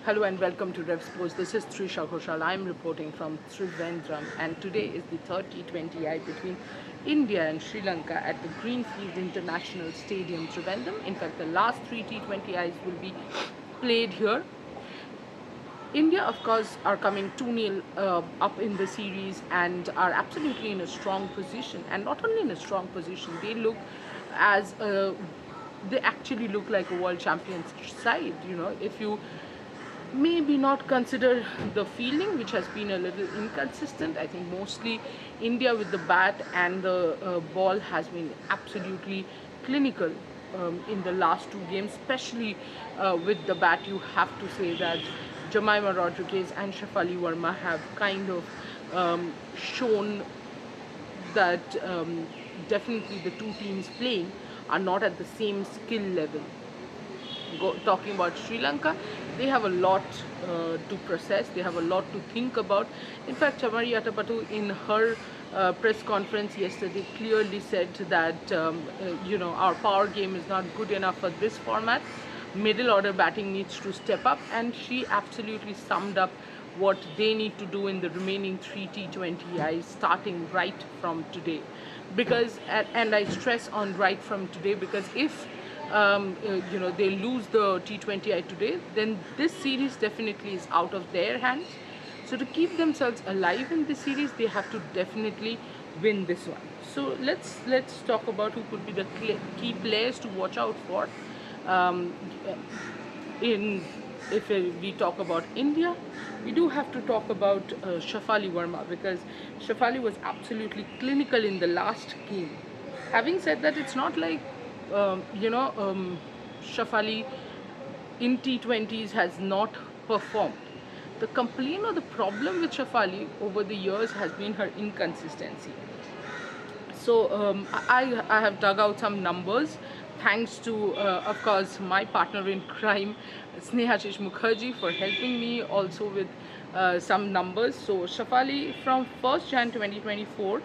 Hello and welcome to Revsportz. This is Trisha Ghosal. I am reporting from Trivandrum, and today is the third T20I between India and Sri Lanka at the Greenfield International Stadium, Trivandrum. In fact, the last three T20Is will be played here. India, of course, are coming 2-0 up in the series and are absolutely in a strong position. And not only in a strong position, they look as they actually look like a world champions side. If you maybe not consider the fielding, which has been a little inconsistent. I think mostly India with the bat and the ball has been absolutely clinical in the last two games, especially with the bat. You have to say that Jemima Rodriguez and Shafali Verma have kind of shown that definitely the two teams playing are not at the same skill level. Talking about Sri Lanka, they have a lot to process, they have a lot to think about. In fact, Chamari Atapattu in her press conference yesterday clearly said that our power game is not good enough for this format. Middle order batting needs to step up, and she absolutely summed up what they need to do in the remaining three T20Is starting right from today. Because, and I stress on right from today, because if they lose the T20I today, then this series definitely is out of their hands. So to keep themselves alive in this series, they have to definitely win this one. So let's talk about who could be the key players to watch out for. If we talk about India, we do have to talk about Shafali Verma, because Shafali was absolutely clinical in the last game. Having said that, it's not like Shafali in T20s has not performed. The complaint or the problem with Shafali over the years has been her inconsistency. So I have dug out some numbers thanks to, of course, my partner in crime, Snehashish Mukherjee, for helping me also with some numbers. So Shafali from 1st Jan 2024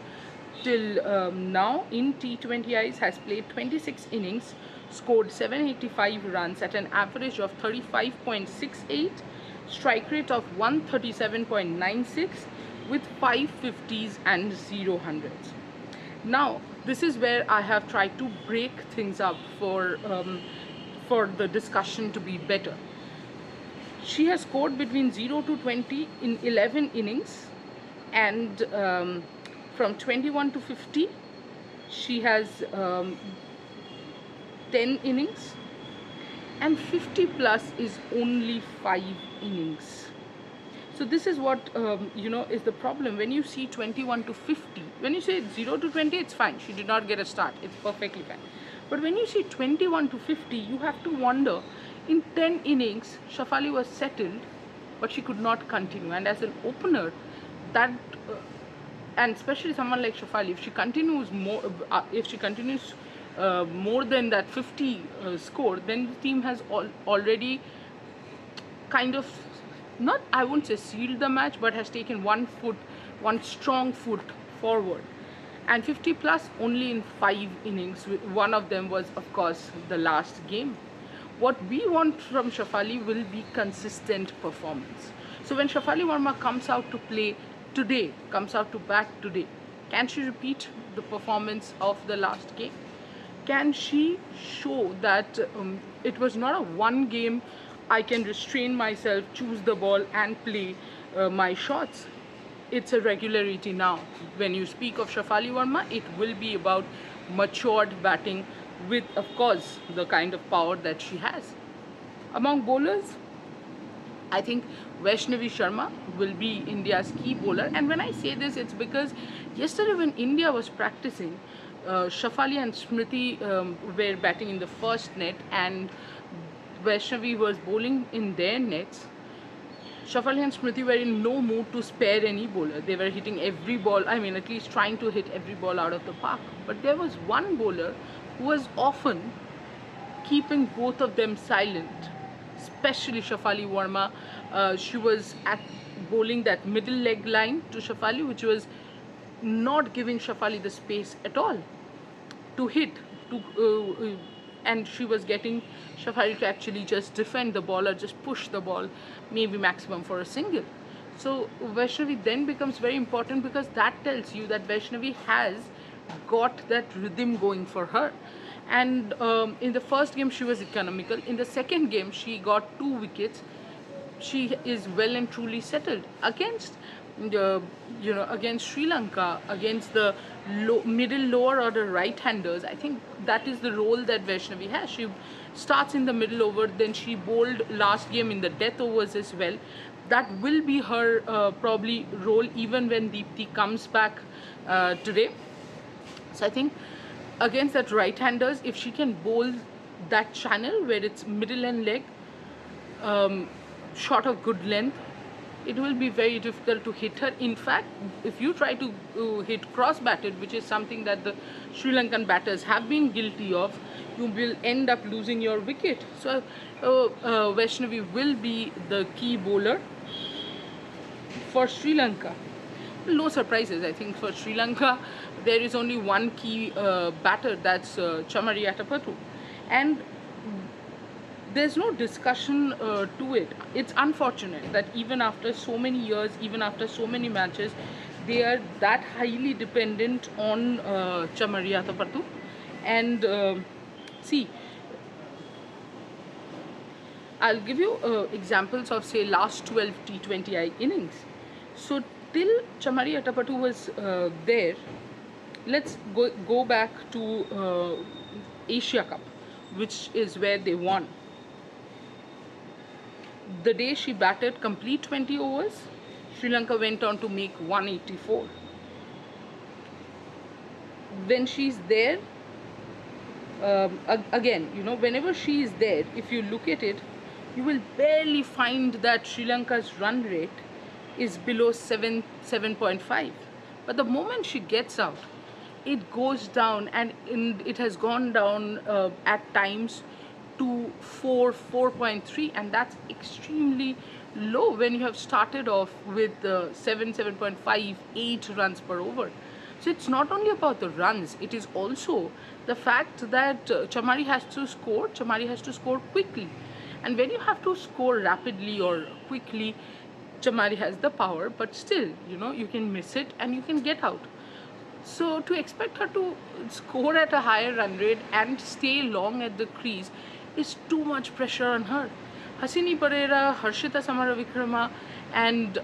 till now in T20Is has played 26 innings, scored 785 runs at an average of 35.68, strike rate of 137.96 with 5 50s and 0 hundreds. Now, this is where I have tried to break things up for the discussion to be better. She has scored between 0 to 20 in 11 innings, and from 21 to 50, she has 10 innings, and 50 plus is only 5 innings. So this is what is the problem. When you see 21 to 50, when you say 0 to 20, it's fine. She did not get a start. It's perfectly fine. But when you see 21 to 50, you have to wonder, in 10 innings, Shafali was settled, but she could not continue. And as an opener, that and especially someone like Shafali, if she continues more than that 50 score, then the team has already kind of, not, I won't say sealed the match, but has taken one strong foot forward. And 50 plus only in 5 innings. One of them was, of course, the last game. What we want from Shafali will be consistent performance. So when Shafali Verma comes out to play today, comes out to bat today, can she repeat the performance of the last game? Can she show that it was not a one game, I can restrain myself, choose the ball and play my shots? It's a regularity now. When you speak of Shafali Verma, it will be about matured batting with, of course, the kind of power that she has. Among bowlers, I think Vaishnavi Sharma will be India's key bowler. And when I say this, it's because yesterday when India was practicing, Shafali and Smriti were batting in the first net, and Vaishnavi was bowling in their nets. Shafali and Smriti were in no mood to spare any bowler. They were hitting every ball, at least trying to hit every ball out of the park. But there was one bowler who was often keeping both of them silent, especially Shafali Verma. She was bowling that middle leg line to Shafali, which was not giving Shafali the space at all to hit, and she was getting Shafari to actually just defend the ball or just push the ball, maybe maximum for a single. So Vaishnavi then becomes very important, because that tells you that Vaishnavi has got that rhythm going for her. And in the first game she was economical. In the second game she got 2 wickets. She is well and truly settled against against Sri Lanka, against the middle lower order right-handers. I think that is the role that Vaishnavi has. She starts in the middle over, then she bowled last game in the death overs as well. That will be her probably role even when Deepti comes back today. So I think against that right-handers, if she can bowl that channel where it's middle and leg, shot of good length, it will be very difficult to hit her. In fact, if you try to hit cross-batted, which is something that the Sri Lankan batters have been guilty of, you will end up losing your wicket. So Vaishnavi will be the key bowler for Sri Lanka. No surprises, I think, for Sri Lanka. There is only one key batter, that's Chamari Atapattu, and there's no discussion to it. It's unfortunate that even after so many years, even after so many matches, they are that highly dependent on Chamari Atapattu. And see, I'll give you examples of, say, last 12 T20I innings. So till Chamari Atapattu was there, let's go back to Asia Cup, which is where they won. The day she batted complete 20 overs, Sri Lanka went on to make 184. When she's there, again, whenever she is there, if you look at it, you will barely find that Sri Lanka's run rate is below 7.5. But the moment she gets out, it goes down, and it has gone down at times to 4.3, and that's extremely low when you have started off with 7.5, 8 runs per over. So it's not only about the runs, it is also the fact that Chamari has to score quickly. And when you have to score rapidly or quickly, Chamari has the power, but still, you can miss it and you can get out. So to expect her to score at a higher run rate and stay long at the crease is too much pressure on her. Hasini Pereira, Harshita Samaravikrama, and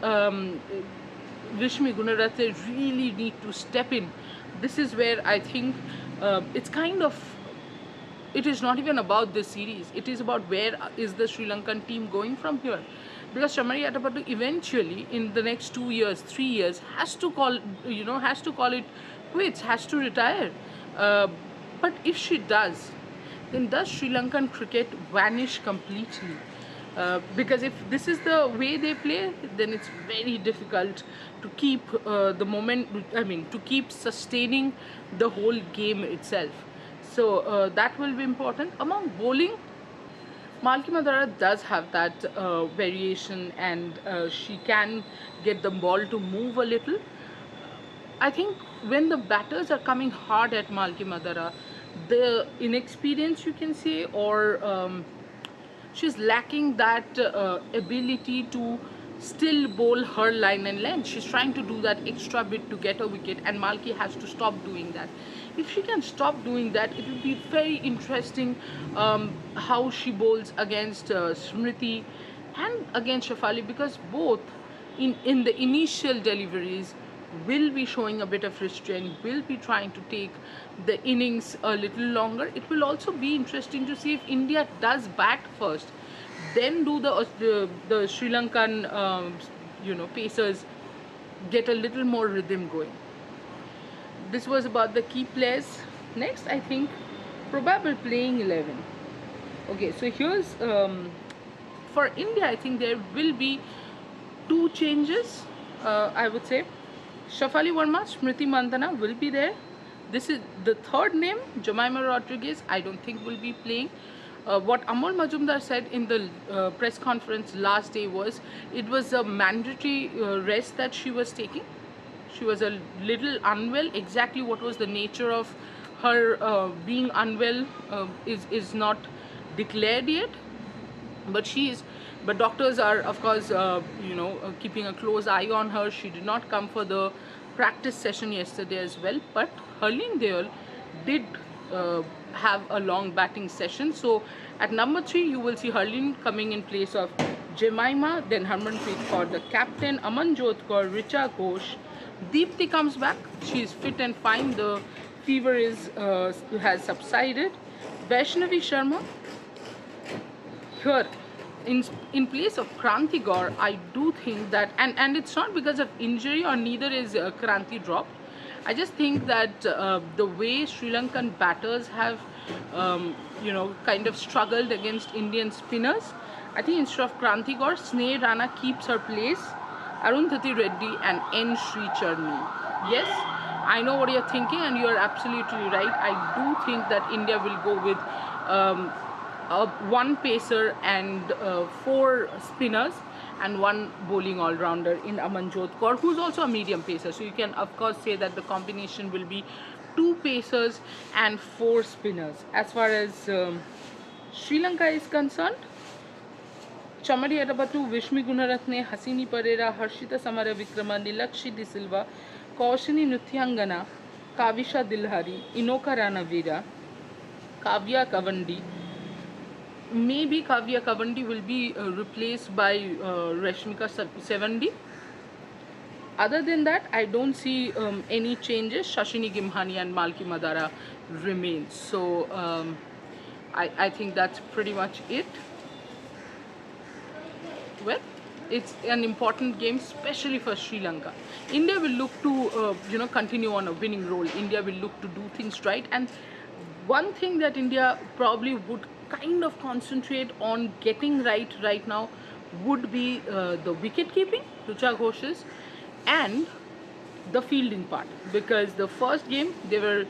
Vishmi Gunaratne really need to step in. This is where I think it is not even about this series. It is about where is the Sri Lankan team going from here. Because Chamari Atapattu eventually, in the next 2 years, 3 years, has to call it quits, has to retire. But if she does, then does Sri Lankan cricket vanish completely? Because if this is the way they play, then it's very difficult to keep to keep sustaining the whole game itself. So that will be important. Among bowling, Malki Madara does have that variation, and she can get the ball to move a little. I think when the batters are coming hard at Malki Madara, the inexperience, you can say, or she's lacking that ability to still bowl her line and length. She's trying to do that extra bit to get a wicket, and Malki has to stop doing that. If she can stop doing that, it will be very interesting how she bowls against Smriti and against Shafali, because both in the initial deliveries will be showing a bit of restraint, will be trying to take the innings a little longer. It will also be interesting to see if India does bat first, then do the Sri Lankan pacers get a little more rhythm going. This was about the key players. Next, I think probable playing 11. Okay, so here's for India, I think there will be 2 changes. I would say Shafali Verma, Smriti Mandhana will be there. This is the third name. Jemimah Rodriguez, I don't think will be playing. What Amol Majumdar said in the press conference last day was it was a mandatory rest that she was taking. She was a little unwell. Exactly what was the nature of her being unwell is not declared yet, but she is. But doctors are, of course, keeping a close eye on her. She did not come for the practice session yesterday as well. But Harleen Deol did have a long batting session. So at number 3, you will see Harleen coming in place of Jemima, then Harmanpreet Kaur, the captain, Amanjot Kaur, Richa Ghosh. Deepti comes back. She is fit and fine. The fever has subsided. Vaishnavi Sharma here in place of Kranti Gaur. I do think that, and it's not because of injury, or neither is Kranti dropped. I just think that the way Sri Lankan batters have kind of struggled against Indian spinners, I think instead of Kranti Gaur, Sneh Rana keeps her place, Arundhati Reddy and N. Sri Charni. Yes, I know what you're thinking, and you're absolutely right. I do think that India will go with one pacer and 4 spinners and 1 bowling all-rounder in Amanjot Kaur, who's also a medium pacer. So you can of course say that the combination will be 2 pacers and 4 spinners. As far as Sri Lanka is concerned, Chamari Atabatu, Vishmi Gunaratne, Hasini Pereira, Harshita Samara Vikrama, Nilakshi De Silva, Kaushini Nuthyangana, Kavisha Dilhari, Inoka Ranavira, Kavya Kavandi. Maybe Kavya Kavandi will be replaced by Rashmika Sevandi. Other than that, I don't see any changes. Shashini Gimhani and Malki Madara remain. So I think that's pretty much it. Well, it's an important game, especially for Sri Lanka. India will look to continue on a winning roll. India will look to do things right, and one thing that India probably would kind of concentrate on getting right now would be the wicket keeping, Richa Ghosh's, and the fielding part, because the first game they were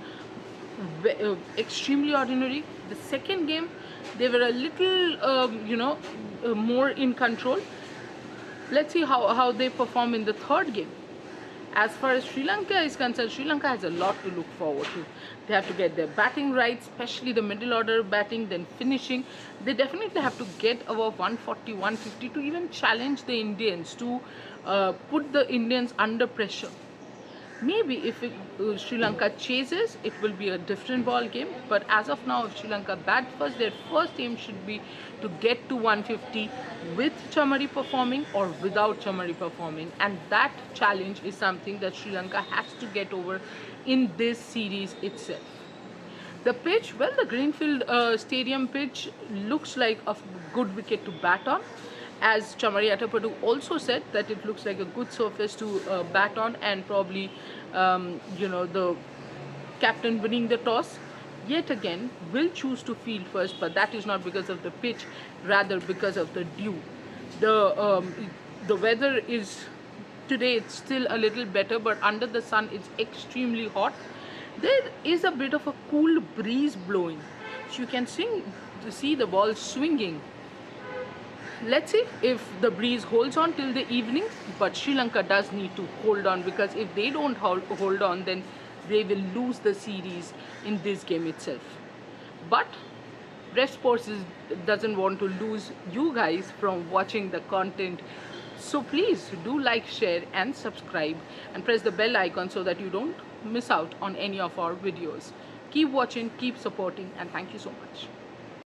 extremely ordinary. The second game they were a little more in control. Let's see how they perform in the third game. As far as Sri Lanka is concerned, Sri Lanka has a lot to look forward to. They have to get their batting right, especially the middle order batting, then finishing. They definitely have to get above 140, 150 to even challenge the Indians, to put the Indians under pressure. Maybe if Sri Lanka chases, it will be a different ball game. But as of now, if Sri Lanka bat first, their first aim should be to get to 150 with Chamari performing or without Chamari performing. And that challenge is something that Sri Lanka has to get over in this series itself. The pitch, well, the Greenfield Stadium pitch looks like a good wicket to bat on. As Chamari Atapadu also said, that it looks like a good surface to bat on, and probably the captain winning the toss yet again will choose to field first, but that is not because of the pitch, rather because of the dew. The weather is today, it's still a little better, but under the sun it's extremely hot. There is a bit of a cool breeze blowing, so you can see the ball swinging. Let's see if the breeze holds on till the evening, but Sri Lanka does need to hold on, because if they don't hold on, then they will lose the series in this game itself. But Revsportz doesn't want to lose you guys from watching the content. So please do like, share and subscribe, and press the bell icon so that you don't miss out on any of our videos. Keep watching, keep supporting, and thank you so much.